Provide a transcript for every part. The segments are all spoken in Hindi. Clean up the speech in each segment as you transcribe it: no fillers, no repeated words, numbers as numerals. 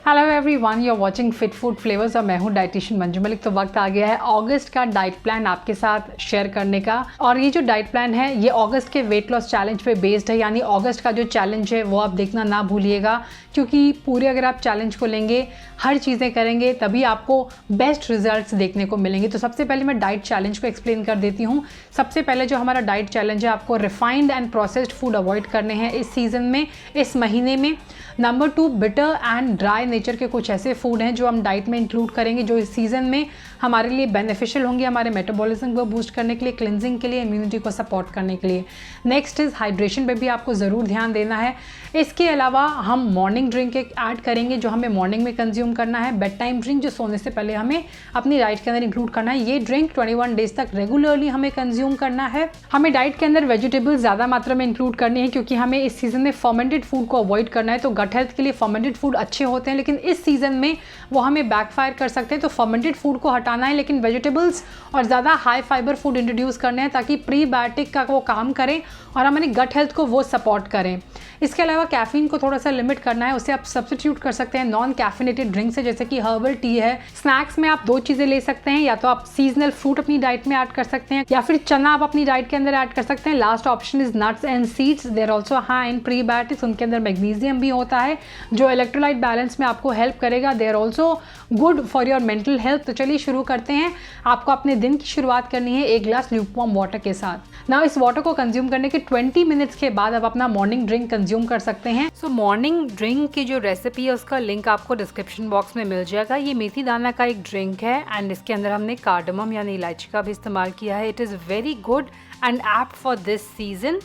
Hello everyone, you are watching fit food flavours और मैं हूं डाइटिशियन मंजू मलिक। तो वक्त आ गया है अगस्त का डाइट प्लान आपके साथ शेयर करने का। और ये जो डाइट प्लान है ये अगस्त के वेट लॉस चैलेंज पे बेस्ड है, यानी अगस्त का जो चैलेंज है वो आप देखना ना भूलिएगा, क्योंकि पूरे अगर आप चैलेंज को लेंगे, हर चीज़ें करेंगे, तभी आपको बेस्ट रिजल्ट्स देखने को मिलेंगे। तो सबसे पहले मैं डाइट चैलेंज को एक्सप्लेन कर देती हूँ। सबसे पहले जो हमारा डाइट चैलेंज है, आपको refined and processed food avoid करने हैं इस सीज़न में, इस महीने में। Number 2, bitter and dry nature के कुछ ऐसे फूड हैं जो हम डाइट में इंक्लूड करेंगे, जो इस सीज़न में हमारे लिए बेनिफिशियल होंगे, हमारे मेटाबॉलिज्म को बूस्ट करने के लिए, क्लिनजिंग के लिए, इम्यूनिटी को सपोर्ट करने के लिए। नेक्स्ट इज़ हाइड्रेशन पे भी आपको ज़रूर ध्यान देना है। इसके अलावा हम मॉर्निंग ड्रिंक एक ऐड करेंगे जो हमें मॉर्निंग में कंज्यूम करना है। बेड टाइम ड्रिंक जो सोने से पहले हमें अपनी डाइट के अंदर इंक्लूड करना है। ये ड्रिंक 21 डेज तक रेगुलरली हमें कंज्यूम करना है। हमें डाइट के अंदर वेजिटेबल्स ज़्यादा मात्रा में इंक्लूड करनी है, क्योंकि हमें इस सीज़न में फर्मेंटेड फूड को अवॉइड करना है। तो गट हेल्थ के लिए फर्मेंटेड फूड अच्छे होते हैं, लेकिन इस सीज़न में वो हमें बैकफायर कर सकते हैं। तो फर्मेंटेड फूड को हटाना है, लेकिन वेजिटेबल्स और ज़्यादा हाई फाइबर फूड इंट्रोड्यूस करने हैं, ताकि प्रीबायोटिक का वो काम करें और हमारी गट हेल्थ को वो सपोर्ट करें। इसके अलावा कैफीन को थोड़ा सा लिमिट करना है, उसे आप सब्स्टिट्यूट कर सकते हैं नॉन कैफिनेटेड ड्रिंक से, जैसे कि हर्बल टी है। स्नैक्स में आप 2 चीज़ें ले सकते हैं, या तो आप सीजनल फ्रूट अपनी डाइट में ऐड कर सकते हैं, या फिर चना आप अपनी डाइट के अंदर ऐड कर सकते हैं। Last option is nuts and seeds, they're also high in prebiotics. उनके अंदर मैग्नीशियम भी होता है जो इलेक्ट्रोलाइट बैलेंस में आपको हेल्प करेगा। They're also good for your mental health. तो चलिए शुरू करते हैं। आपको अपने दिन की शुरुआत करनी है 1 ग्लास ल्यूकवार्म वाटर के साथ। ना इस वाटर को कंज्यूम करने के 20 मिनट्स के बाद आप अपना मॉर्निंग ड्रिंक कंज्यूम कर सकते हैं। सो मॉर्निंग ड्रिंक की जो रेसिपी है उसका लिंक आपको डिस्क्रिप्शन बॉक्स में मिल जाएगा। ये मेथी दाना का एक ड्रिंक है एंड इसके अंदर हमने कार्डमम यानी इलायची का भी इस्तेमाल किया है। It is very good and apt for this season.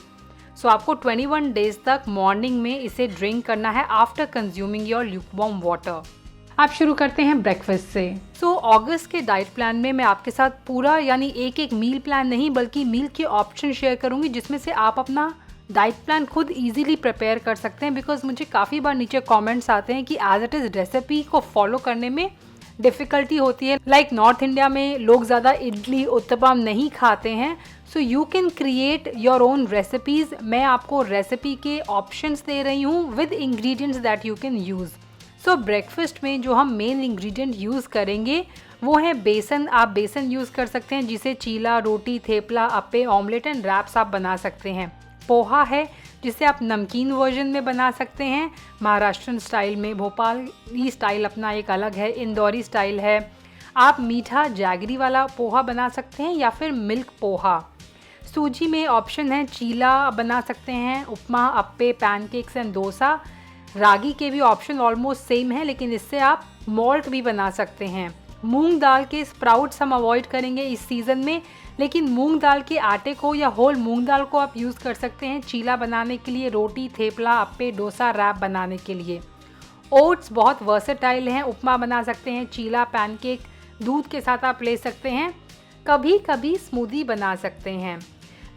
So आपको 21 डेज तक मॉर्निंग में इसे ड्रिंक करना है after consuming your lukewarm water. आप शुरू करते हैं ब्रेकफास्ट से। सो अगस्त के डाइट प्लान में मैं आपके साथ पूरा यानी एक मील प्लान नहीं, बल्कि मील के ऑप्शन शेयर करूंगी, जिसमें से आप अपना डाइट प्लान खुद इजीली प्रिपेयर कर सकते हैं। बिकॉज मुझे काफ़ी बार नीचे कमेंट्स आते हैं कि एज इट इज़ रेसिपी को फॉलो करने में डिफ़िकल्टी होती है। लाइक नॉर्थ इंडिया में लोग ज़्यादा इडली उत्तपम नहीं खाते हैं। So you can create your own recipes. मैं आपको रेसिपी के ऑप्शंस दे रही हूँ with ingredients that you can use. So breakfast में जो हम मेन इंग्रेडिएंट यूज़ करेंगे वो है बेसन। आप बेसन यूज़ कर सकते हैं, जिसे चीला, रोटी, थेपला, अप्पे, ऑमलेट एंड रैप्स आप बना सकते हैं। पोहा है, जिसे आप नमकीन वर्जन में बना सकते हैं, महाराष्ट्रन स्टाइल में। भोपाली स्टाइल अपना एक अलग है, इंदौरी स्टाइल है। आप मीठा जैगरी वाला पोहा बना सकते हैं या फिर मिल्क पोहा। सूजी में ऑप्शन है, चीला बना सकते हैं, उपमा, अप्पे, पैनकेक्स एंड डोसा। रागी के भी ऑप्शन ऑलमोस्ट सेम है, लेकिन इससे आप मॉल्ट भी बना सकते हैं। मूंग दाल के स्प्राउट्स हम अवॉइड करेंगे इस सीज़न में, लेकिन मूंग दाल के आटे को या होल मूंग दाल को आप यूज़ कर सकते हैं चीला बनाने के लिए, रोटी, थेपला, अप्पे, डोसा, रैप बनाने के लिए। ओट्स बहुत वर्सेटाइल हैं, उपमा बना सकते हैं, चीला, पैनकेक, दूध के साथ आप ले सकते हैं। कभी कभी स्मूदी बना सकते हैं।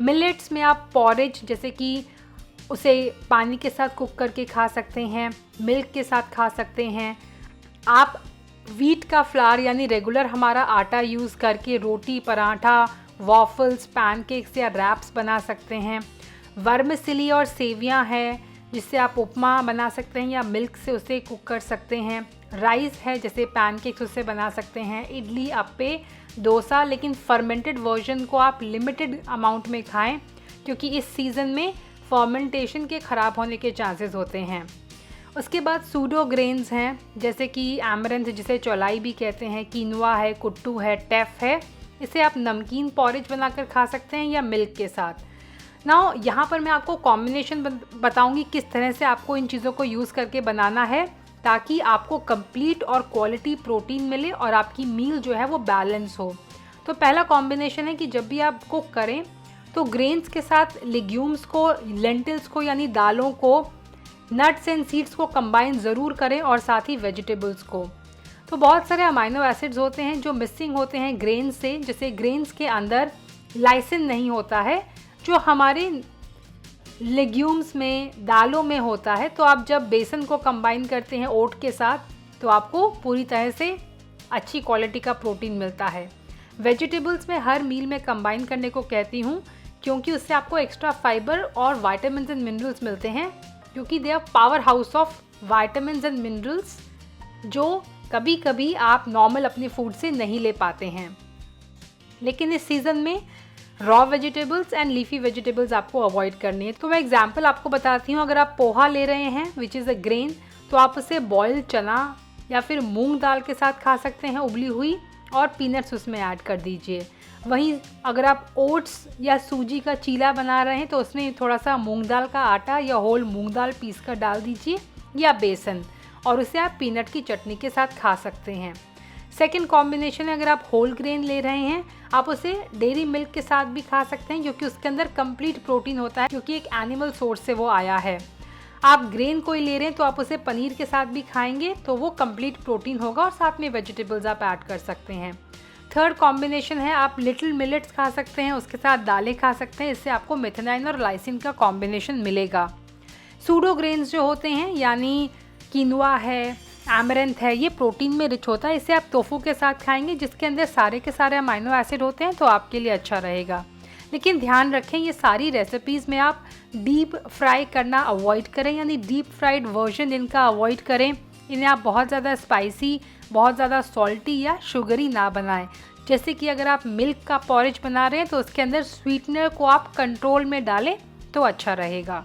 मिलेट्स में आप पॉरेज, जैसे कि उसे पानी के साथ कुक करके खा सकते हैं, मिल्क के साथ खा सकते हैं। आप वीट का फ्लावर यानी रेगुलर हमारा आटा यूज़ करके रोटी, पराठा, वॉफल्स, पैनकेक्स या रैप्स बना सकते हैं। वर्मिसेली और सेवियां है, जिससे आप उपमा बना सकते हैं या मिल्क से उसे कुक कर सकते हैं। राइस है, जैसे पैनकेक्स उससे बना सकते हैं। इडली, अप्पे, डोसा, लेकिन फर्मेंटेड वर्जन को आप लिमिटेड अमाउंट में खाएं, क्योंकि इस सीज़न में फर्मेंटेशन के ख़राब होने के चांसेस होते हैं। उसके बाद सूडो ग्रेन्स हैं, जैसे कि एमरंथ, जिसे चौलाई भी कहते हैं, कीनवा है, कुट्टू है, टेफ है। इसे आप नमकीन पॉरेज बनाकर खा सकते हैं या मिल्क के साथ। नाउ यहाँ पर मैं आपको कॉम्बिनेशन बताऊँगी किस तरह से आपको इन चीज़ों को यूज़ करके बनाना है, ताकि आपको कंप्लीट और क्वालिटी प्रोटीन मिले और आपकी मील जो है वो बैलेंस हो। तो पहला कॉम्बिनेशन है कि जब भी आप कुक करें तो ग्रेन्स के साथ लेग्यूम्स को, लेंटिल्स को यानी दालों को, नट्स एंड सीड्स को कंबाइन ज़रूर करें, और साथ ही वेजिटेबल्स को। तो बहुत सारे अमाइनो एसिड्स होते हैं जो मिसिंग होते हैं ग्रेन्स से, जैसे ग्रेन्स के अंदर लाइसिन नहीं होता है जो हमारे लेग्यूम्स में, दालों में होता है। तो आप जब बेसन को कंबाइन करते हैं ओट के साथ, तो आपको पूरी तरह से अच्छी क्वालिटी का प्रोटीन मिलता है। वेजिटेबल्स में हर मील में कंबाइन करने को कहती हूँ, क्योंकि उससे आपको एक्स्ट्रा फाइबर और विटामिन्स एंड मिनरल्स मिलते हैं, क्योंकि they are power house of vitamins and minerals जो कभी कभी आप नॉर्मल अपने फूड से नहीं ले पाते हैं। लेकिन इस सीज़न में raw vegetables and leafy vegetables आपको अवॉइड करनी है। तो मैं एग्जांपल आपको बताती हूँ। अगर आप पोहा ले रहे हैं विच इज़ अ ग्रेन, तो आप उसे बॉइल्ड चना या फिर मूंग दाल के साथ खा सकते हैं उबली हुई, और पीनट्स उसमें ऐड कर दीजिए। वहीं अगर आप ओट्स या सूजी का चीला बना रहे हैं तो उसमें थोड़ा सा मूंग दाल का आटा या होल मूंग दाल पीस कर डाल दीजिए या बेसन, और उसे आप पीनट की चटनी के साथ खा सकते हैं। सेकेंड कॉम्बिनेशन है, अगर आप होल ग्रेन ले रहे हैं आप उसे डेयरी मिल्क के साथ भी खा सकते हैं, क्योंकि उसके अंदर कंप्लीट प्रोटीन होता है, क्योंकि एक एनिमल सोर्स से वो आया है। आप ग्रेन कोई ले रहे हैं तो आप उसे पनीर के साथ भी खाएंगे तो वो कंप्लीट प्रोटीन होगा, और साथ में वेजिटेबल्स आप ऐड कर सकते हैं। थर्ड कॉम्बिनेशन है, आप लिटिल मिलेट्स खा सकते हैं, उसके साथ दालें खा सकते हैं। इससे आपको मेथनाइन और लाइसिन का कॉम्बिनेशन मिलेगा। सूडो ग्रेन्स जो होते हैं, यानी कीनुआ है, एमरंथ है, ये प्रोटीन में रिच होता है। इसे आप टोफू के साथ खाएंगे जिसके अंदर सारे के सारे अमाइनो एसिड होते हैं, तो आपके लिए अच्छा रहेगा। लेकिन ध्यान रखें, ये सारी रेसिपीज़ में आप डीप फ्राई करना अवॉइड करें, यानी डीप फ्राइड वर्जन इनका अवॉइड करें। इन्हें आप बहुत ज़्यादा स्पाइसी, बहुत ज़्यादा सॉल्टी या शुगरी ना बनाएं। जैसे कि अगर आप मिल्क का पॉरेज बना रहे हैं तो उसके अंदर स्वीटनर को आप कंट्रोल में डालें तो अच्छा रहेगा।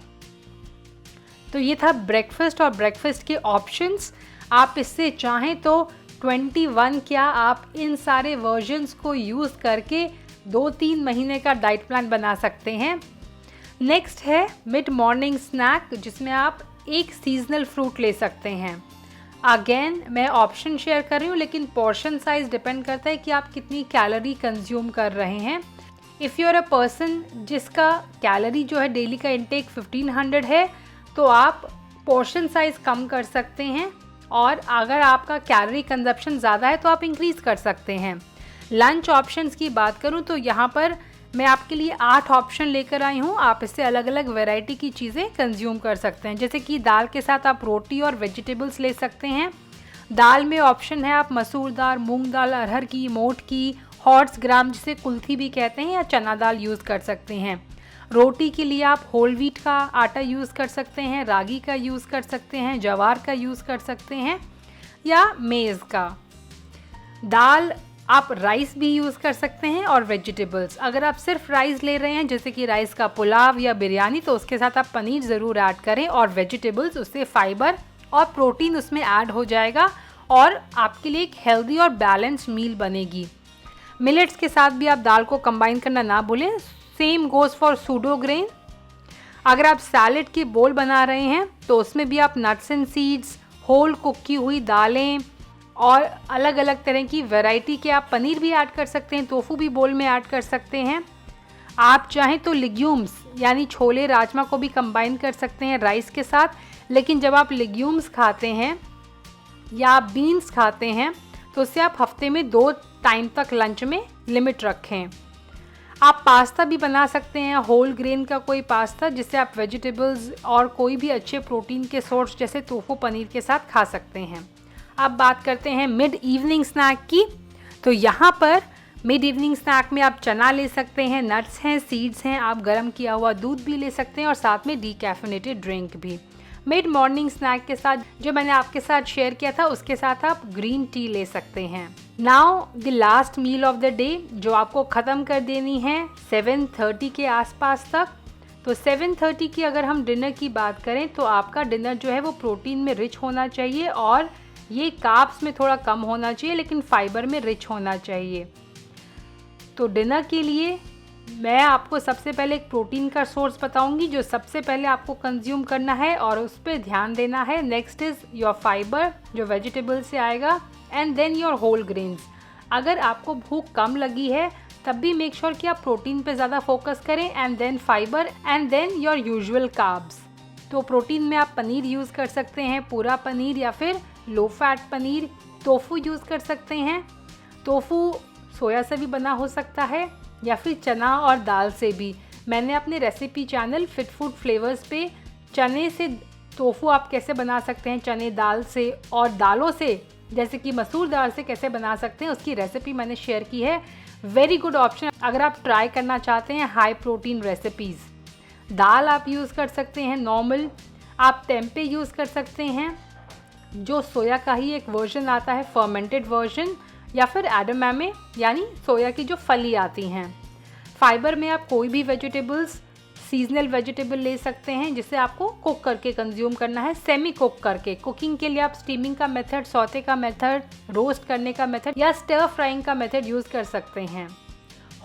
तो ये था ब्रेकफास्ट और ब्रेकफास्ट के ऑप्शंस। आप इससे चाहें तो 21 क्या आप इन सारे वर्जन्स को यूज़ करके 2-3 महीने का डाइट प्लान बना सकते हैं। नेक्स्ट है मिड मॉर्निंग स्नैक, जिसमें आप एक सीजनल फ्रूट ले सकते हैं। अगेन मैं ऑप्शन शेयर कर रही हूँ, लेकिन पोर्शन साइज डिपेंड करता है कि आप कितनी कैलोरी कंज्यूम कर रहे हैं। If you are a person जिसका कैलोरी जो है डेली का इंटेक 1500 है, तो आप पोर्शन साइज कम कर सकते हैं, और अगर आपका कैलोरी कंजप्शन ज़्यादा है तो आप इंक्रीज़ कर सकते हैं। लंच ऑप्शंस की बात करूं तो यहाँ पर मैं आपके लिए 8 ऑप्शन लेकर आई हूँ। आप इससे अलग अलग वैरायटी की चीज़ें कंज्यूम कर सकते हैं। जैसे कि दाल के साथ आप रोटी और वेजिटेबल्स ले सकते हैं। दाल में ऑप्शन है आप मसूर दाल, मूंग दाल, अरहर की, मोठ की, हॉट्स ग्राम जिसे कुल्थी भी कहते हैं, या चना दाल यूज़ कर सकते हैं। रोटी के लिए आप होल व्हीट का आटा यूज़ कर सकते हैं, रागी का यूज़ कर सकते हैं, जवार का यूज़ कर सकते हैं, या मेज़ का। दाल आप राइस भी यूज़ कर सकते हैं, और वेजिटेबल्स अगर आप सिर्फ राइस ले रहे हैं जैसे कि राइस का पुलाव या बिरयानी, तो उसके साथ आप पनीर ज़रूर ऐड करें, और वेजिटेबल्स उससे फाइबर और प्रोटीन उसमें ऐड हो जाएगा, और आपके लिए एक हेल्दी और बैलेंस्ड मील बनेगी। मिलेट्स के साथ भी आप दाल को कंबाइन करना ना भूलें। Same goes for pseudo grain. अगर आप सैलेड की बोल बना रहे हैं तो उसमें भी आप nuts and seeds, whole cook की हुई दालें और अलग अलग तरह की वैरायटी के आप पनीर भी ऐड कर सकते हैं, टोफू भी बोल में ऐड कर सकते हैं। आप चाहें तो लेग्यूम्स यानी छोले राजमा को भी कंबाइन कर सकते हैं राइस के साथ। लेकिन जब आप लेग्यूम्स खाते हैं या आप बीन्स खाते हैं तो उससे आप हफ्ते में 2 टाइम तक लंच में लिमिट रखें। आप पास्ता भी बना सकते हैं, होल ग्रेन का कोई पास्ता, जिससे आप वेजिटेबल्स और कोई भी अच्छे प्रोटीन के सोर्स जैसे टोफू पनीर के साथ खा सकते हैं। अब बात करते हैं मिड इवनिंग स्नैक की। तो यहाँ पर मिड इवनिंग स्नैक में आप चना ले सकते हैं, नट्स हैं, सीड्स हैं, आप गर्म किया हुआ दूध भी ले सकते हैं, और साथ में डीकैफिनेटेड ड्रिंक भी। मिड मॉर्निंग स्नैक के साथ जो मैंने आपके साथ शेयर किया था उसके साथ आप ग्रीन टी ले सकते हैं। Now the last meal of the day जो आपको ख़त्म कर देनी है 7:30 के आसपास तक। तो 7:30 की अगर हम डिनर की बात करें तो आपका डिनर जो है वो प्रोटीन में रिच होना चाहिए, और ये कार्ब्स में थोड़ा कम होना चाहिए, लेकिन फाइबर में रिच होना चाहिए। तो डिनर के लिए मैं आपको सबसे पहले एक प्रोटीन का सोर्स बताऊंगी जो सबसे पहले आपको कंज्यूम करना है और उस पर ध्यान देना है। नेक्स्ट इज़ योर फाइबर जो वेजिटेबल से आएगा, and then your whole grains. अगर आपको भूख कम लगी है तब भी मेक श्योर कि आप प्रोटीन पे ज़्यादा फोकस करें, and then fibre, and then your usual carbs. तो प्रोटीन में आप पनीर यूज़ कर सकते हैं, पूरा पनीर या फिर low fat paneer. Tofu use कर सकते हैं, टोफू सोया से भी बना हो सकता है या फिर चना और दाल से भी। मैंने अपने recipe channel fit food flavours पे चने से टोफू आप कैसे बना सकते हैं, चने दाल से और दालों से जैसे कि मसूर दाल से कैसे बना सकते हैं, उसकी रेसिपी मैंने शेयर की है। वेरी गुड ऑप्शन अगर आप ट्राई करना चाहते हैं हाई प्रोटीन रेसिपीज़। दाल आप यूज़ कर सकते हैं नॉर्मल, आप टेम्पे यूज़ कर सकते हैं, जो सोया का ही एक वर्जन आता है, फर्मेंटेड वर्जन, या फिर एडमामे यानी सोया की जो फली आती हैं। फाइबर में आप कोई भी वेजिटेबल्स, सीजनल वेजिटेबल ले सकते हैं जिसे आपको कुक करके कंज्यूम करना है, सेमी कुक करके। कुकिंग के लिए आप स्टीमिंग का मेथड, सौते का मेथड, रोस्ट करने का मेथड या स्टर फ्राइंग का मेथड यूज़ कर सकते हैं।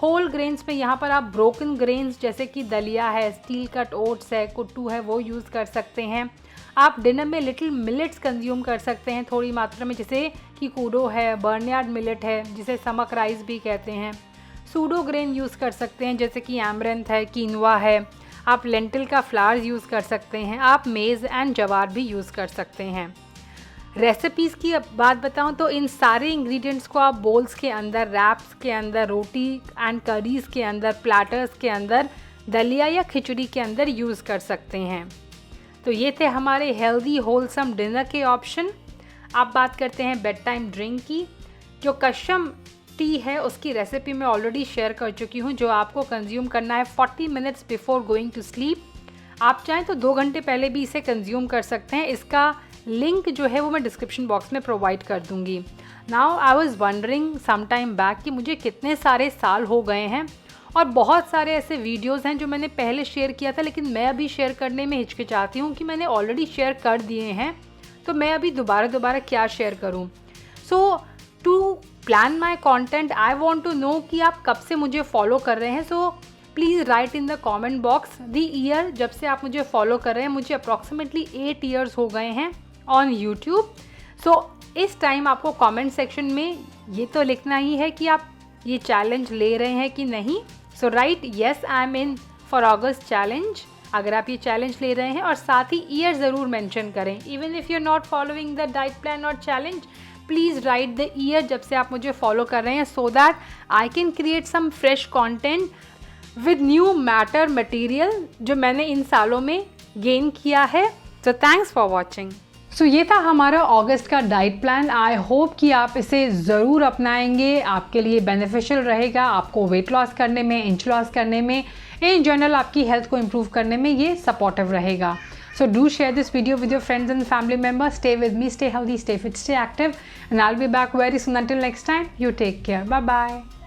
होल ग्रेन्स में यहाँ पर आप ब्रोकन ग्रेन्स जैसे कि दलिया है, स्टील कट ओट्स है, कुट्टू है, वो यूज़ कर सकते हैं। आप डिनर में लिटिल मिलेट्स कंज्यूम कर सकते हैं थोड़ी मात्रा में, जैसे कि कूडो है, बर्नयार्ड मिलेट है जिसे समक राइस भी कहते हैं। सूडो ग्रेन यूज़ कर सकते हैं जैसे कि एमरेंथ है, कीनवा है। आप लेंटिल का फ्लावर्स यूज़ कर सकते हैं। आप मेज़ एंड जवार भी यूज़ कर सकते हैं। रेसिपीज़ की बात बताऊं तो इन सारे इंग्रेडिएंट्स को आप बोल्स के अंदर, रैप्स के अंदर, रोटी एंड करीज़ के अंदर, प्लेटर्स के अंदर, दलिया या खिचड़ी के अंदर यूज़ कर सकते हैं। तो ये थे हमारे हेल्दी होलसम डिनर के ऑप्शन। आप बात करते हैं बेड टाइम ड्रिंक की। जो कशम टी है उसकी रेसिपी मैं ऑलरेडी शेयर कर चुकी हूँ, जो आपको कंज्यूम करना है 40 minutes before going to sleep. आप चाहें तो 2 घंटे पहले भी इसे कंज्यूम कर सकते हैं। इसका लिंक जो है वो मैं डिस्क्रिप्शन बॉक्स में प्रोवाइड कर दूँगी। Now I was wondering some time back कि मुझे कितने सारे साल हो गए हैं और बहुत सारे ऐसे वीडियोज़ हैं जो मैंने पहले शेयर किया था, लेकिन मैं अभी शेयर करने में हिचकिचाती हूँ कि मैंने ऑलरेडी शेयर कर दिए हैं, तो मैं अभी दोबारा क्या शेयर करूँ। So to plan my content I want to know कि आप कब से मुझे फॉलो कर रहे हैं। So please write in the comment box the year जब से आप मुझे फॉलो कर रहे हैं। मुझे अप्रॉक्सीमेटली 8 ईयर्स हो गए हैं ऑन यूट्यूब। सो इस टाइम आपको कमेंट सेक्शन में ये तो लिखना ही है कि आप ये चैलेंज ले रहे हैं कि नहीं। So write yes I am in for August challenge, अगर आप ये चैलेंज ले रहे हैं, और साथ ही ईयर ज़रूर मेंशन करें। Even if you are not following the diet plan और challenge, please write the year जब से आप मुझे फॉलो कर रहे हैं, so that I can create some fresh content with new matter material जो मैंने इन सालों में गेन किया है। सो थैंक्स फॉर वॉचिंग। सो ये था हमारा अगस्त का डाइट प्लान। आई होप कि आप इसे ज़रूर अपनाएंगे, आपके लिए बेनिफिशियल रहेगा। आपको वेट लॉस करने में, इंच लॉस करने में, इन जनरल आपकी हेल्थ को इम्प्रूव करने में ये सपोर्टिव रहेगा। So do share this video with your friends and family members. Stay with me, stay healthy, stay fit, stay active, and I'll be back very soon. Until next time, you take care. Bye bye.